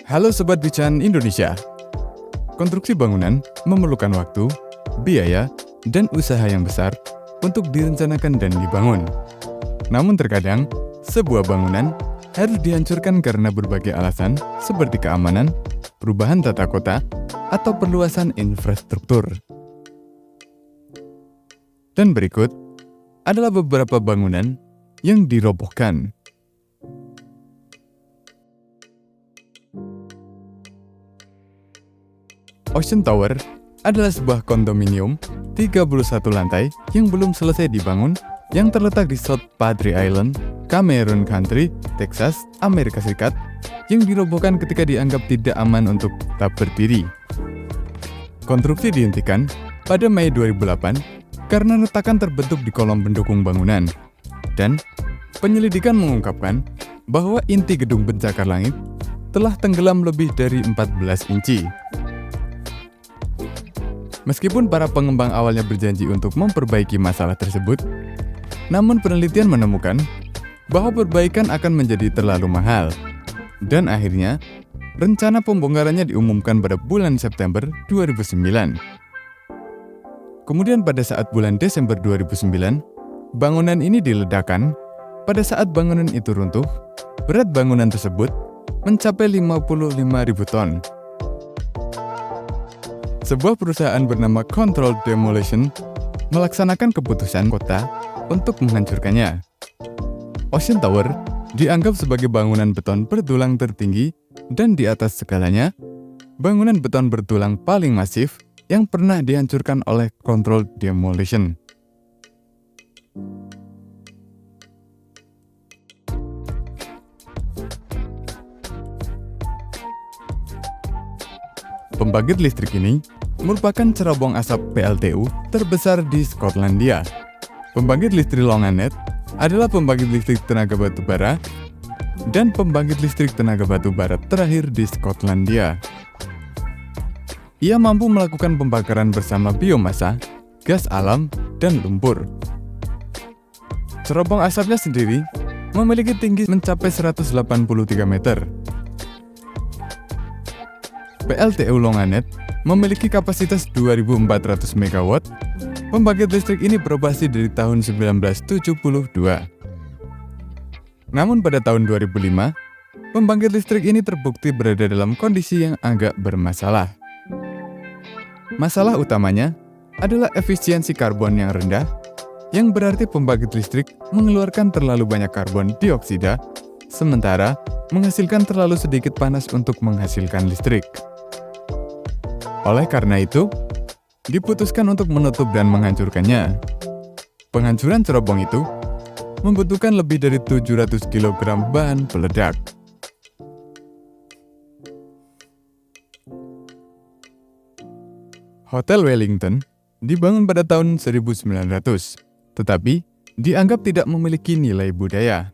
Halo Sobat Bican Indonesia. Konstruksi bangunan memerlukan waktu, biaya, dan usaha yang besar untuk direncanakan dan dibangun. Namun terkadang, sebuah bangunan harus dihancurkan karena berbagai alasan seperti keamanan, perubahan tata kota, atau perluasan infrastruktur. Dan berikut adalah beberapa bangunan yang dirobohkan. Ocean Tower adalah sebuah kondominium 31 lantai yang belum selesai dibangun yang terletak di South Padre Island, Cameron County, Texas, Amerika Serikat, yang dirobohkan ketika dianggap tidak aman untuk tetap berdiri. Konstruksi dihentikan pada Mei 2008 karena retakan terbentuk di kolom pendukung bangunan, dan penyelidikan mengungkapkan bahwa inti gedung pencakar langit telah tenggelam lebih dari 14 inci. Meskipun para pengembang awalnya berjanji untuk memperbaiki masalah tersebut, namun penelitian menemukan bahwa perbaikan akan menjadi terlalu mahal. Dan akhirnya, rencana pembongkarannya diumumkan pada bulan September 2009. Kemudian pada saat bulan Desember 2009, bangunan ini diledakkan. Pada saat bangunan itu runtuh, berat bangunan tersebut mencapai 55.000 ton. Sebuah perusahaan bernama Controlled Demolition melaksanakan keputusan kota untuk menghancurkannya. Ocean Tower dianggap sebagai bangunan beton bertulang tertinggi dan di atas segalanya, bangunan beton bertulang paling masif yang pernah dihancurkan oleh Controlled Demolition. Pembangkit listrik ini merupakan cerobong asap PLTU terbesar di Skotlandia. Pembangkit listrik Longanet adalah pembangkit listrik tenaga batu bara dan pembangkit listrik tenaga batu bara terakhir di Skotlandia. Ia mampu melakukan pembakaran bersama biomasa, gas alam, dan lumpur. Cerobong asapnya sendiri memiliki tinggi mencapai 183 meter. PLTU Longanet memiliki kapasitas 2.400 MW. Pembangkit listrik ini beroperasi dari tahun 1972. Namun pada tahun 2005, pembangkit listrik ini terbukti berada dalam kondisi yang agak bermasalah. Masalah utamanya adalah efisiensi karbon yang rendah, yang berarti pembangkit listrik mengeluarkan terlalu banyak karbon dioksida, sementara menghasilkan terlalu sedikit panas untuk menghasilkan listrik. Oleh karena itu, diputuskan untuk menutup dan menghancurkannya. Penghancuran cerobong itu membutuhkan lebih dari 700 kg bahan peledak. Hotel Wellington dibangun pada tahun 1900, tetapi dianggap tidak memiliki nilai budaya.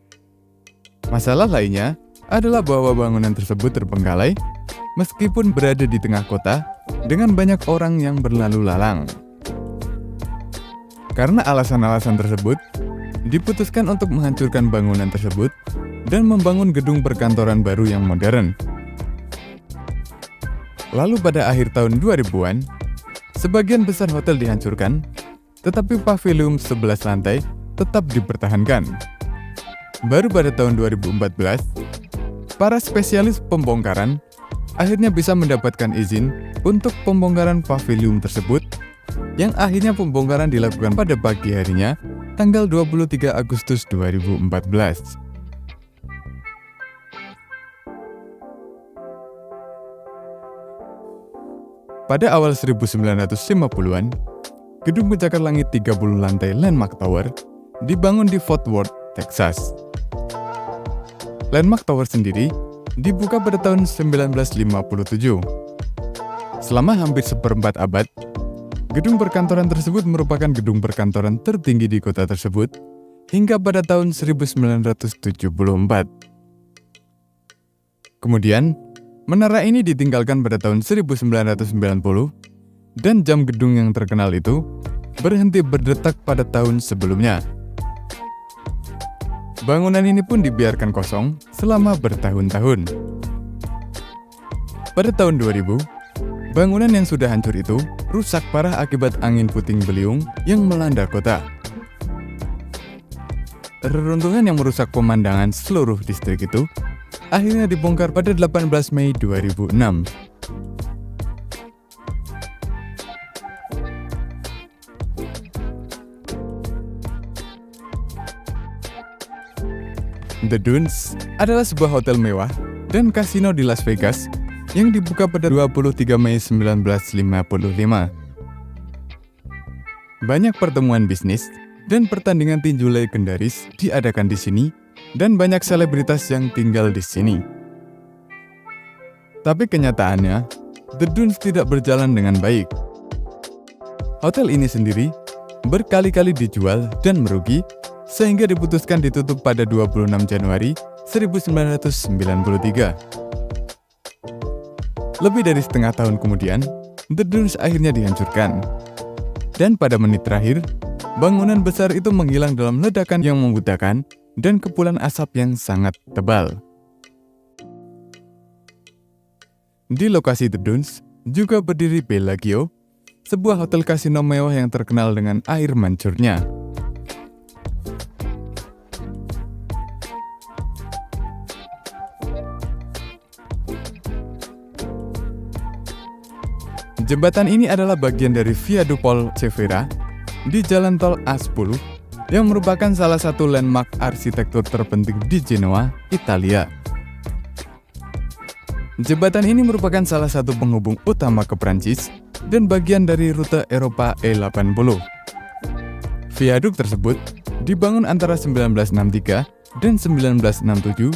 Masalah lainnya adalah bahwa bangunan tersebut terbengkalai meskipun berada di tengah kota dengan banyak orang yang berlalu lalang. Karena alasan-alasan tersebut, diputuskan untuk menghancurkan bangunan tersebut dan membangun gedung perkantoran baru yang modern. Lalu pada akhir tahun 2000-an, sebagian besar hotel dihancurkan, tetapi pavilion 11 lantai tetap dipertahankan. Baru pada tahun 2014, para spesialis pembongkaran akhirnya bisa mendapatkan izin untuk pembongkaran pavilion tersebut, yang akhirnya pembongkaran dilakukan pada pagi harinya, tanggal 23 Agustus 2014. Pada awal 1950-an, gedung pencakar langit 30 lantai Landmark Tower dibangun di Fort Worth, Texas. Landmark Tower sendiri dibuka pada tahun 1957. Selama hampir seperempat abad, gedung perkantoran tersebut merupakan gedung perkantoran tertinggi di kota tersebut hingga pada tahun 1974. Kemudian, menara ini ditinggalkan pada tahun 1990 dan jam gedung yang terkenal itu berhenti berdetak pada tahun sebelumnya. Bangunan ini pun dibiarkan kosong selama bertahun-tahun. Pada tahun 2000, bangunan yang sudah hancur itu rusak parah akibat angin puting beliung yang melanda kota. Reruntuhan yang merusak pemandangan seluruh distrik itu akhirnya dibongkar pada 18 Mei 2006. The Dunes adalah sebuah hotel mewah dan kasino di Las Vegas yang dibuka pada 23 Mei 1955. Banyak pertemuan bisnis dan pertandingan tinju legendaris diadakan di sini dan banyak selebritas yang tinggal di sini. Tapi kenyataannya, The Dunes tidak berjalan dengan baik. Hotel ini sendiri berkali-kali dijual dan merugi sehingga diputuskan ditutup pada 26 Januari 1993. Lebih dari setengah tahun kemudian, The Dunes akhirnya dihancurkan. Dan pada menit terakhir, bangunan besar itu menghilang dalam ledakan yang membutakan dan kepulan asap yang sangat tebal. Di lokasi The Dunes juga berdiri Bellagio, sebuah hotel kasino mewah yang terkenal dengan air mancurnya. Jembatan ini adalah bagian dari Via Dupol Cervera di Jalan Tol A10 yang merupakan salah satu landmark arsitektur terpenting di Genoa, Italia. Jembatan ini merupakan salah satu penghubung utama ke Prancis dan bagian dari rute Eropa E80. Viaduk tersebut dibangun antara 1963 dan 1967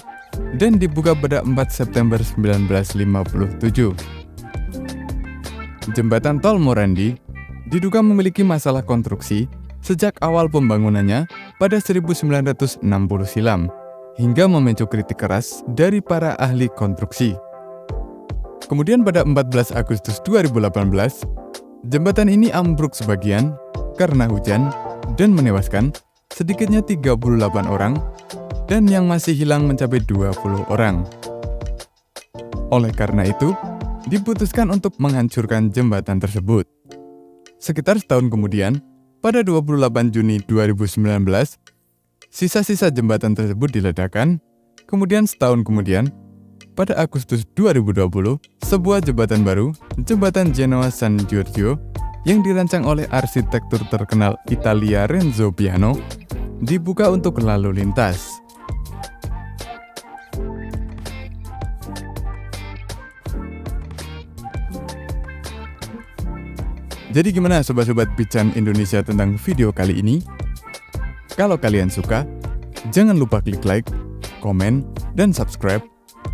dan dibuka pada 4 September 1957. Jembatan Tol Morandi diduga memiliki masalah konstruksi sejak awal pembangunannya pada 1960 silam, hingga memicu kritik keras dari para ahli konstruksi. Kemudian pada 14 Agustus 2018, jembatan ini ambruk sebagian karena hujan dan menewaskan sedikitnya 38 orang dan yang masih hilang mencapai 20 orang. Oleh karena itu, diputuskan untuk menghancurkan jembatan tersebut. Sekitar setahun kemudian, pada 28 Juni 2019, sisa-sisa jembatan tersebut diledakkan. Kemudian setahun kemudian, pada Agustus 2020, sebuah jembatan baru, Jembatan Genoa San Giorgio, yang dirancang oleh arsitektur terkenal Italia Renzo Piano, dibuka untuk lalu lintas. Jadi gimana sobat-sobat Bican Indonesia tentang video kali ini? Kalau kalian suka, jangan lupa klik like, komen, dan subscribe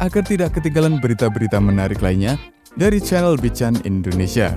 agar tidak ketinggalan berita-berita menarik lainnya dari channel Bican Indonesia.